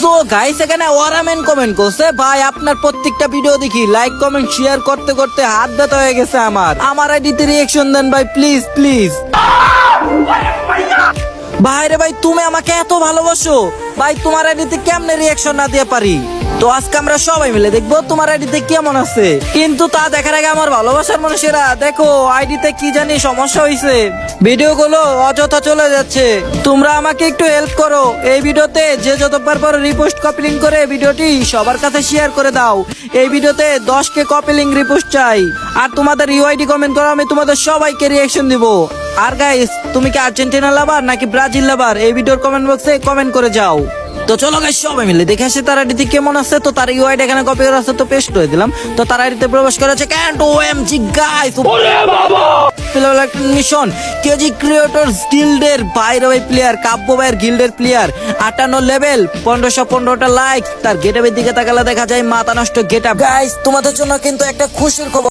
So guys এখানে ওরামেন comment করছে, ভাই আপনার প্রত্যেকটা ভিডিও দেখি, লাইক কমেন্ট শেয়ার করতে করতে হাত ব্যথা হয়ে গেছে আমার আইডিতে রিঅ্যাকশন দেন ভাই, প্লিজ প্লিজ। ভাই রে ভাই, তুমি আমাকে এত ভালোবাসো ভাই, তোমার আইডিতে কেমনে রিঅ্যাকশন না দিয়ে পারি? তো আজকে আমরা সবাই মিলে দেখবো তোমার আইডিতে কেমন আছে। কিন্তু তা দেখার আগে আমার ভালোবাসার মানুষেরা দেখো আইডিতে কি জানি সমস্যা হয়েছে, ভিডিও গুলো অযথা চলে যাচ্ছে। তোমরা আমাকে একটু হেল্প করো, এই ভিডিওতে যে যতবার পর রিপোস্ট কপি লিঙ্ক করে ভিডিওটি সবার কাছে শেয়ার করে দাও। এই ভিডিওতে 10K কপি লিঙ্ক রিপোস্ট চাই। আর তোমাদের ইউআইডি কমেন্ট করো, আমি তোমাদের সবাইকে রিঅ্যাকশন দিব। আর গাইস, তুমি কি আর্জেন্টিনা লাভার নাকি ব্রাজিল লাভার, এই ভিডিওর কমেন্ট বক্সে কমেন্ট করে যাও। তো চলো গাইস সবাই মিলে দেখে আসে তার আইডিতে কেমন আছে। তো তার ইউআইডি এখানে কপি করা আছে, তো পেস্ট করে দিলাম। তো তার আইডিতে প্রবেশ করা আছে ক্যান্ট ওএমজি গাইস, ওরে বাবা মিশন কেজি ক্রিয়েটরস গিল্ডের বাইরে ভাই প্লেয়ার, কাব্য ভাইয়ের গিল্ডের প্লেয়ার, 58 লেভেল, 1515টা লাইক। তার গেটআপের দিকে তাকালে দেখা যায় মাথা নষ্ট গেটআপ। গাইস তোমাদের জন্য কিন্তু একটা খুশির খবর।